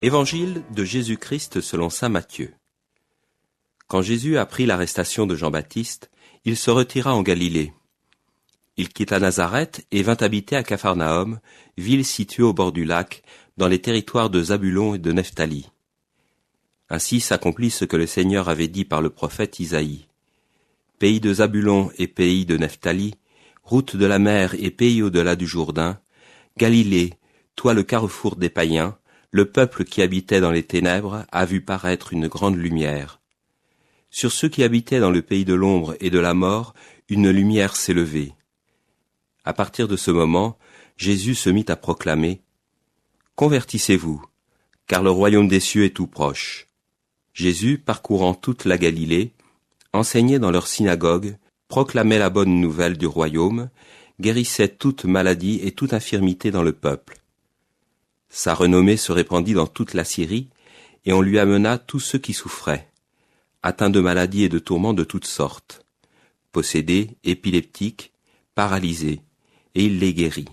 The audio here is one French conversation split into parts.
Évangile de Jésus-Christ selon saint Matthieu. Quand Jésus apprit l'arrestation de Jean-Baptiste, il se retira en Galilée. Il quitta Nazareth et vint habiter à Capharnaüm, ville située au bord du lac, dans les territoires de Zabulon et de Nephtali. Ainsi s'accomplit ce que le Seigneur avait dit par le prophète Isaïe. Pays de Zabulon et pays de Nephtali, route de la mer et pays au-delà du Jourdain, Galilée, toi le carrefour des païens, le peuple qui habitait dans les ténèbres a vu paraître une grande lumière. Sur ceux qui habitaient dans le pays de l'ombre et de la mort, une lumière s'est levée. À partir de ce moment, Jésus se mit à proclamer « Convertissez-vous, car le royaume des cieux est tout proche. » Jésus, parcourant toute la Galilée, enseignait dans leurs synagogues, proclamait la bonne nouvelle du royaume, guérissait toute maladie et toute infirmité dans le peuple. Sa renommée se répandit dans toute la Syrie, et on lui amena tous ceux qui souffraient, atteints de maladies et de tourments de toutes sortes, possédés, épileptiques, paralysés, et il les guérit.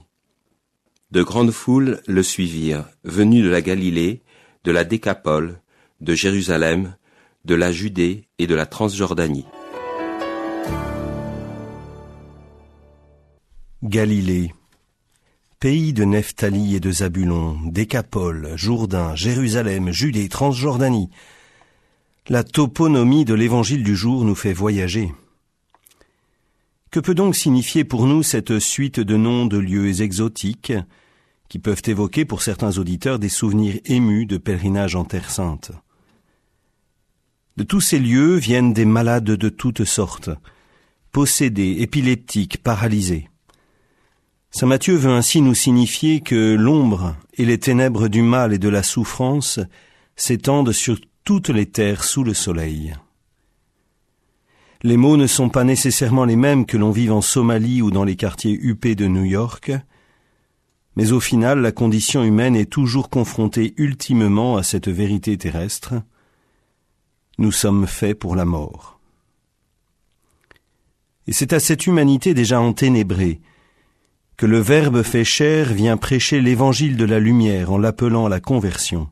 De grandes foules le suivirent, venus de la Galilée, de la Décapole, de Jérusalem, de la Judée et de la Transjordanie. Galilée, pays de Nephtali et de Zabulon, Décapole, Jourdain, Jérusalem, Judée, Transjordanie. La toponymie de l'évangile du jour nous fait voyager. Que peut donc signifier pour nous cette suite de noms de lieux exotiques qui peuvent évoquer pour certains auditeurs des souvenirs émus de pèlerinage en Terre Sainte? De tous ces lieux viennent des malades de toutes sortes, possédés, épileptiques, paralysés. Saint Matthieu veut ainsi nous signifier que l'ombre et les ténèbres du mal et de la souffrance s'étendent sur toutes les terres sous le soleil. Les maux ne sont pas nécessairement les mêmes que l'on vive en Somalie ou dans les quartiers huppés de New York, mais au final, la condition humaine est toujours confrontée ultimement à cette vérité terrestre. Nous sommes faits pour la mort. Et c'est à cette humanité déjà enténébrée que le Verbe fait chair vient prêcher l'évangile de la lumière en l'appelant à la conversion.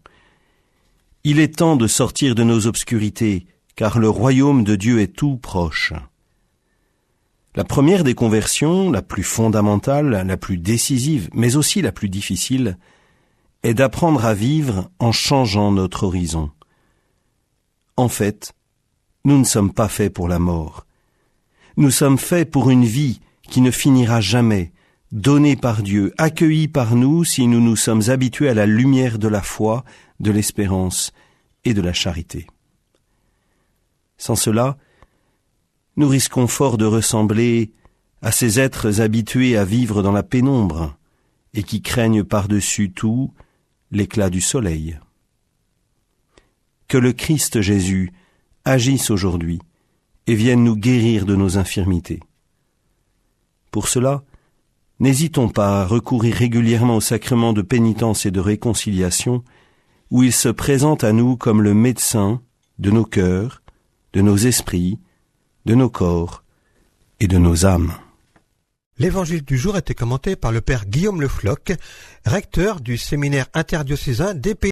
Il est temps de sortir de nos obscurités, car le royaume de Dieu est tout proche. La première des conversions, la plus fondamentale, la plus décisive, mais aussi la plus difficile, est d'apprendre à vivre en changeant notre horizon. En fait, nous ne sommes pas faits pour la mort. Nous sommes faits pour une vie qui ne finira jamais, donnée par Dieu, accueillie par nous si nous nous sommes habitués à la lumière de la foi, de l'espérance et de la charité. Sans cela, nous risquons fort de ressembler à ces êtres habitués à vivre dans la pénombre et qui craignent par-dessus tout l'éclat du soleil. Que le Christ Jésus agisse aujourd'hui et vienne nous guérir de nos infirmités. Pour cela, n'hésitons pas à recourir régulièrement au sacrement de pénitence et de réconciliation, où il se présente à nous comme le médecin de nos cœurs, de nos esprits, de nos corps et de nos âmes. L'évangile du jour a été commenté par le père Guillaume Le Floch, recteur du séminaire interdiocésain d'Épée.